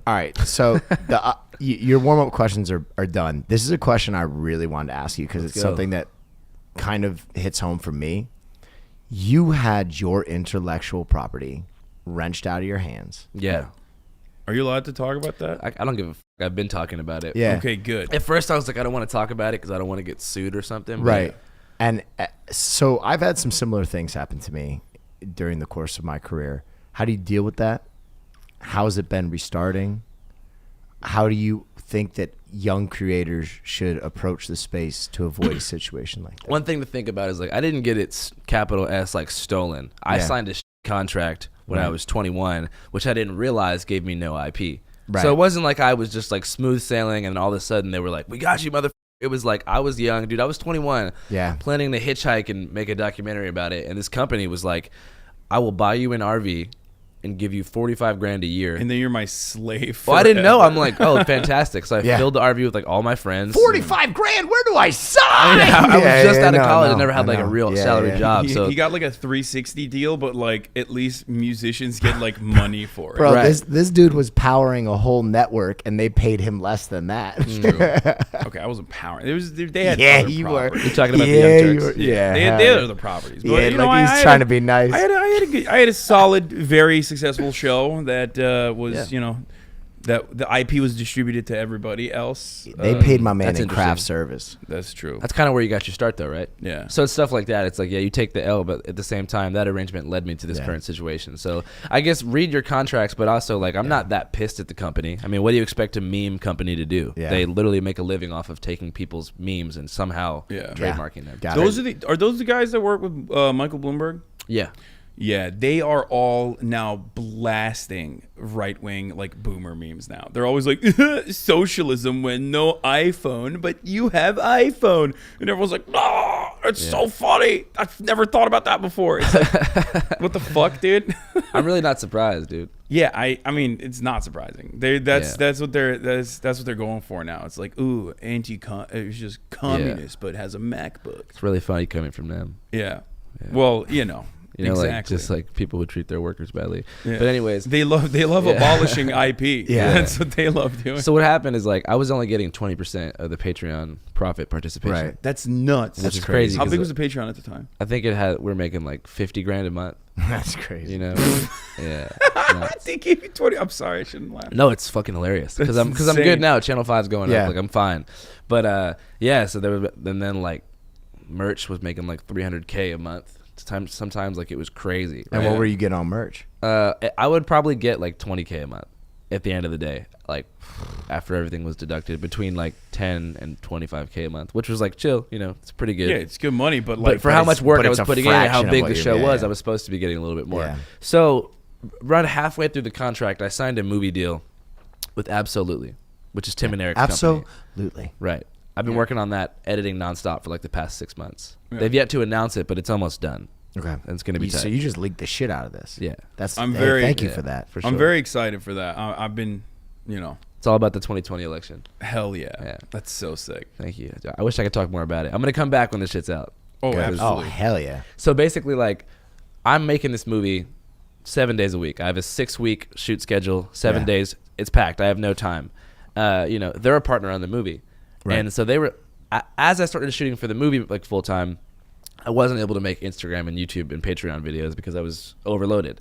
All right, so your warm-up questions are done. This is a question I really wanted to ask you because it's something that kind of hits home for me. You had your intellectual property wrenched out of your hands. Yeah. Are you allowed to talk about that? I don't give a fuck. I've been talking about it. Yeah. Okay, good. At first, I was like, I don't want to talk about it because I don't want to get sued or something. Right. And so I've had some similar things happen to me during the course of my career. How do you deal with that? How has it been restarting? How do you think that young creators should approach the space to avoid a situation like that? One thing to think about is like, I didn't get it capital S like stolen. I signed a contract when I was 21, which I didn't realize gave me no IP. Right. So it wasn't like I was just like smooth sailing and all of a sudden they were like, we got you, motherfucker. It was like I was young, dude. I was 21, planning to hitchhike and make a documentary about it. And this company was like, I will buy you an RV and give you $45,000 a year. And then you're my slave. Well, I didn't know. I'm like, oh, fantastic. So I filled the RV with like all my friends. $45,000. Where do I sign? I was just out of college. I never had like a real salary job. So he got like a 360 deal, but like at least musicians get like money for it. Bro, this dude was powering a whole network, and they paid him less than that. True. Okay, I wasn't powering. They had other you properties. You're talking about the Young Turks. They had other properties. But, you know, he's trying to be nice. I had a solid, very successful show that was, you know, that the IP was distributed to everybody else. They paid my man in craft service. That's true. That's kind of where you got your start, though, right? Yeah. So it's stuff like that. It's like, yeah, you take the L, but at the same time, that arrangement led me to this current situation. So I guess read your contracts, but also, like, I'm not that pissed at the company. I mean, what do you expect a meme company to do? Yeah. They literally make a living off of taking people's memes and somehow trademarking them. Are those the guys that work with Michael Bloomberg? Yeah. Yeah, they are all now blasting right-wing like boomer memes now. They're always like, socialism when no iPhone, but you have iPhone. And everyone's like, oh, it's so funny. I've never thought about that before. It's like, what the fuck, dude? I'm really not surprised, dude. Yeah, I mean, it's not surprising. That's what they're going for now. It's like, ooh, it's just communist, but has a MacBook. It's really funny coming from them. Yeah. Well, you know. You know, like just like people would treat their workers badly. Yeah. But anyways, they love abolishing IP. Yeah, that's what they love doing. So what happened is like I was only getting 20% of the Patreon profit participation. Right, that's nuts. That's crazy. How big was the Patreon at the time? I think we're making like $50,000 a month. That's crazy. You know, yeah. They gave you 20. I'm sorry, I shouldn't laugh. No, it's fucking hilarious because I'm good now. Channel 5's going up. Like I'm fine. But yeah. So there was, and then like merch was making like $300K a month. Sometimes like it was crazy. Right? And what were you getting on merch? I would probably get like $20K a month at the end of the day, like after everything was deducted, between like 10 and 25K a month, which was like chill. You know, it's pretty good. Yeah, it's good money, but like for how much work I was putting in and how big the show was, I was supposed to be getting a little bit more. Yeah. So right halfway through the contract, I signed a movie deal with Absolutely, which is Tim and Eric's company. Absolutely. Right. I've been working on that, editing nonstop for like the past 6 months. Yeah. They've yet to announce it, but it's almost done. Okay. And it's going to be tight. So you just leaked the shit out of this. Yeah. Thank you for that. For sure. I'm very excited for that. I've been, you know. It's all about the 2020 election. Hell yeah. That's so sick. Thank you. I wish I could talk more about it. I'm going to come back when this shit's out. Oh, absolutely. Oh, hell yeah. So basically, like, I'm making this movie 7 days a week. I have a 6-week shoot schedule, 7 days. It's packed. I have no time. You know, they're a partner on the movie. Right. And so they were... As I started shooting for the movie like full time, I wasn't able to make Instagram and YouTube and Patreon videos because I was overloaded.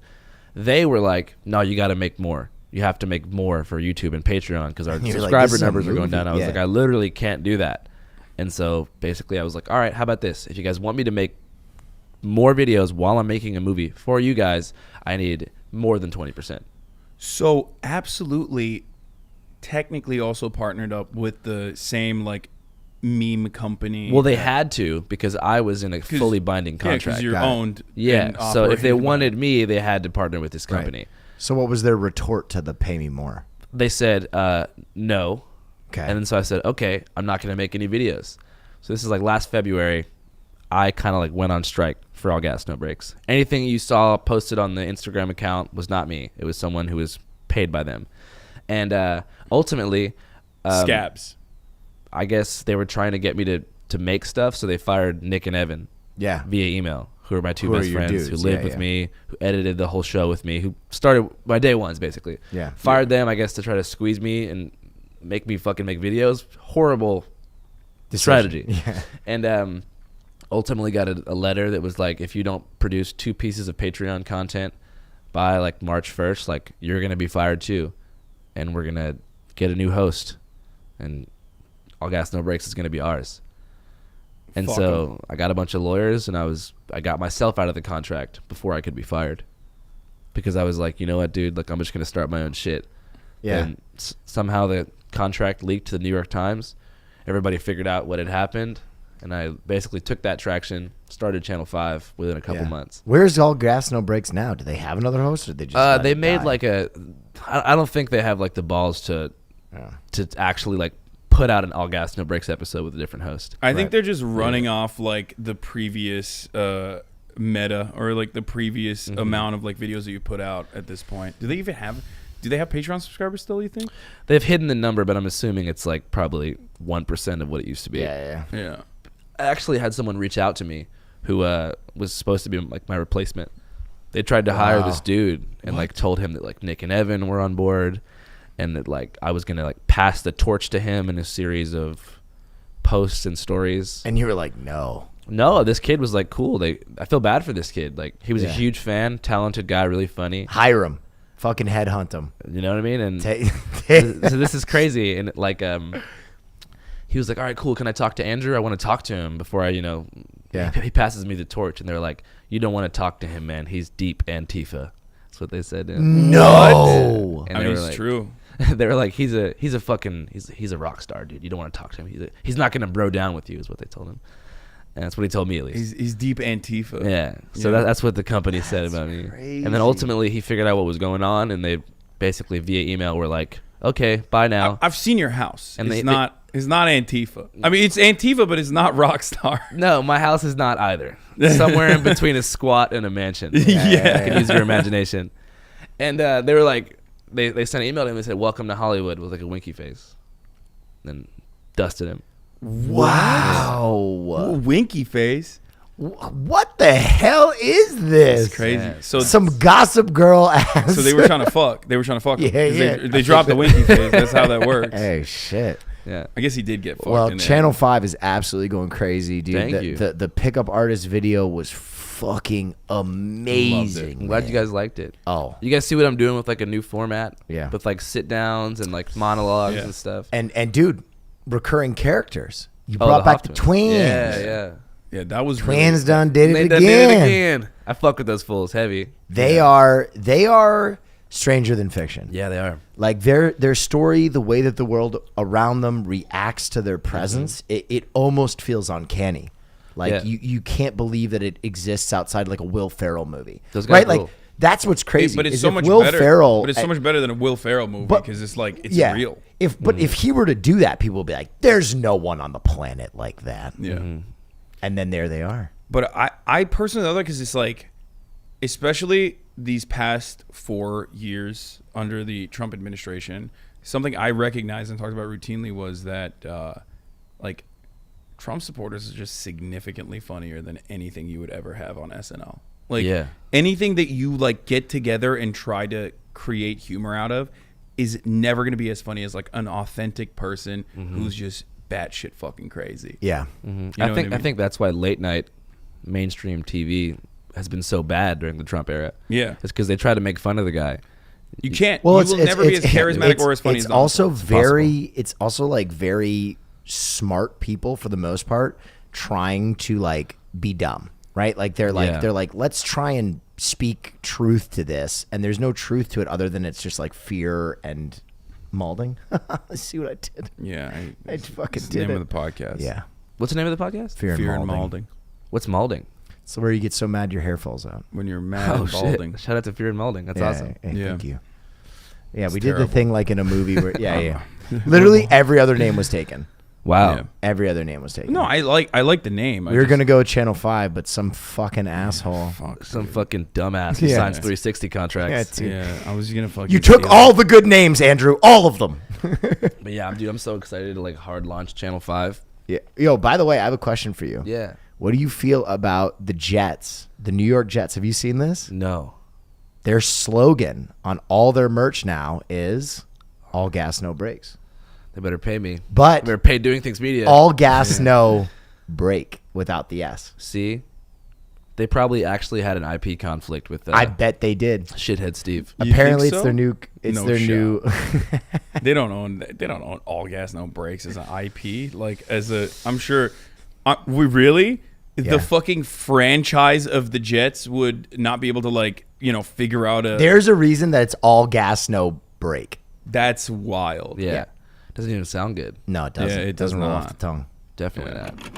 They were like, "No, you got to make more. You have to make more for YouTube and Patreon because our subscriber numbers are going down." I was like, "I literally can't do that." And so basically, I was like, "All right, how about this? If you guys want me to make more videos while I'm making a movie for you guys, I need more than 20%." So Absolutely, technically also partnered up with the same like meme company. Well, they had to because I was in a fully binding contract. Yeah, because you're owned. Yeah, so if they wanted me, they had to partner with this company. Right. So what was their retort to the pay me more? They said no. Okay. And then so I said, okay, I'm not going to make any videos. So this is like last February. I kind of like went on strike for All Gas No Breaks. Anything you saw posted on the Instagram account was not me. It was someone who was paid by them. And ultimately... Scabs. I guess they were trying to get me to make stuff, so they fired Nick and Evan via email, who are my two Who are best your friends, dudes? who lived Yeah, with yeah. me, who edited the whole show with me, who started my day ones basically. Yeah. Fired them, I guess, to try to squeeze me and make me fucking make videos. Horrible strategy. Yeah. And ultimately got a letter that was like, if you don't produce 2 pieces of Patreon content by like March 1st, like you're gonna be fired too, and we're gonna get a new host, and All Gas No Breaks is gonna be ours. And Fuck so I got a bunch of lawyers, and I got myself out of the contract before I could be fired, because I was like, you know what, dude, like I'm just gonna start my own shit. Yeah. And somehow the contract leaked to the New York Times. Everybody figured out what had happened, and I basically took that traction, started Channel 5 within a couple Yeah. months. Where's All Gas No Breaks now? Do they have another host, or did they just? let They it made die? like I don't think they have like the balls to Yeah. actually like put out an All Gas No Breaks episode with a different host. I think Right. they're just running off like the previous meta or like the previous amount of like videos that you put out at this point. Do they have Patreon subscribers still, you think? They've hidden the number, but I'm assuming it's like probably 1% of what it used to be. Yeah. Yeah. I actually had someone reach out to me who was supposed to be like my replacement. They tried to hire Wow. this dude and like told him that like Nick and Evan were on board, and that like I was gonna like pass the torch to him in a series of posts and stories. And you were like, no. No, this kid was like cool. I feel bad for this kid. Like he was a Yeah. huge fan, talented guy, really funny. Hire him. Fucking headhunt him. You know what I mean? And Ta- so this is crazy. And like he was like, all right, cool. Can I talk to Andrew? I want to talk to him before Yeah. he passes me the torch. And they're like, you don't want to talk to him, man. He's deep Antifa. That's what they said. No. And I they mean, were it's like, true. they were like, he's a rock star, dude. You don't want to talk to him. He's not gonna bro down with you, is what they told him. And that's what he told me, at least. He's deep Antifa. Yeah. So Yeah. that's what the company said about me. crazy. And then ultimately he figured out what was going on, and they basically via email were like, okay, bye now. I've seen your house. And It's not Antifa. I mean, it's Antifa, but it's not Rockstar. No, my house is not either. Somewhere in between a squat and a mansion. Yeah. You can use your imagination. And they were like, they sent an email to him and said, welcome to Hollywood, with like a winky face. Then dusted him. Wow. Winky face. What the hell is this? It's crazy. Yeah. So Some gossip girl ass. they were trying to fuck. They were trying to fuck. him, Yeah, 'cause yeah. They dropped the winky face. That's how that works. Hey, shit. Yeah. I guess he did get fucked. Well, in there. Channel 5 is absolutely going crazy, dude. Thank the, you. The pickup artist video was fucking amazing. I'm glad man. you guys liked it. Oh. You guys see what I'm doing with like a new format? Yeah. With like sit downs and like monologues Yeah. and stuff. And dude, recurring characters. You Oh, brought back the Hoffmans. twins. Yeah. Yeah, that was Twins really, done did it They again. did it again. I fuck with those fools heavy. They are stranger than fiction. Yeah, they are. Like their story, the way that the world around them reacts to their presence, it almost feels uncanny. Like Yeah. you can't believe that it exists outside like a Will Ferrell movie. Those guys right? rule. Like that's what's crazy. But it's is so if much Will better. Ferrell, But it's so much better than a Will Ferrell movie But- because it's like it's yeah, real. If he were to do that, people would be like, "There's no one on the planet like that." Yeah. And then there they are. But I personally love it because it's like, especially these past 4 years under the Trump administration, something I recognized and talked about routinely was that, like, Trump supporters are just significantly funnier than anything you would ever have on SNL. Like, Yeah. anything that you, like, get together and try to create humor out of is never going to be as funny as, like, an authentic person who's just batshit fucking crazy. Yeah. You know I what think I mean? think that's why late night mainstream TV has been so bad during the Trump era. Yeah. It's because they try to make fun of the guy. You can't. Well, you it's will never be as charismatic it's- or as funny it's as Donald also Trump. very it's also like very smart people for the most part trying to like be dumb, right? Like they're like let's try and speak truth to this, and there's no truth to it other than it's just like fear and Malding. See what I did? Yeah, I fucking it's did the name it. of the podcast. Yeah, What's the name of the podcast? fear, Fear and and Malding. Malding. What's Malding? So where you get so mad your hair falls out. When you're mad and shit! balding. Shout out to Fear and Malding. That's Yeah, awesome. hey, Yeah. Thank you. Yeah, It's we did terrible. the thing like in a movie where yeah. Literally every other name was taken. Wow. Yeah. Every other name was taken. No, I like the name. we were gonna go with Channel 5, but some fucking asshole. Fuck. Some fucking dumbass who Yeah. signs 360 contracts. Yeah, dude. Yeah, I was gonna fucking. You took steal all it. the good names, Andrew. All of them. But yeah, dude, I'm so excited to like hard launch Channel 5. Yeah. Yo, by the way, I have a question for you. Yeah. What do you feel about the Jets, the New York Jets? Have you seen this? No. Their slogan on all their merch now is all gas, no brakes. They better pay me. But They better pay Doing Things Media. all gas, no brake without the S. See? They probably actually had an IP conflict with I bet they did. shithead Steve. You Apparently, think it's so? their new. It's No their shot. new. They don't own all gas, no brakes as an IP. Like I'm sure. We really Yeah. the fucking franchise of the Jets would not be able to figure out a. There's a reason that it's all gas, no brake. That's wild. Yeah. Doesn't even sound good. No, it doesn't. Yeah, it It doesn't does roll off not. the tongue. Definitely Yeah. not.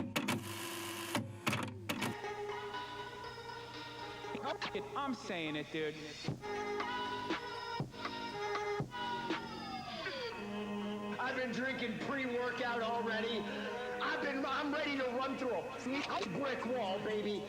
I'm saying it, dude. I've been drinking pre-workout already. I'm ready to run through a brick wall, baby.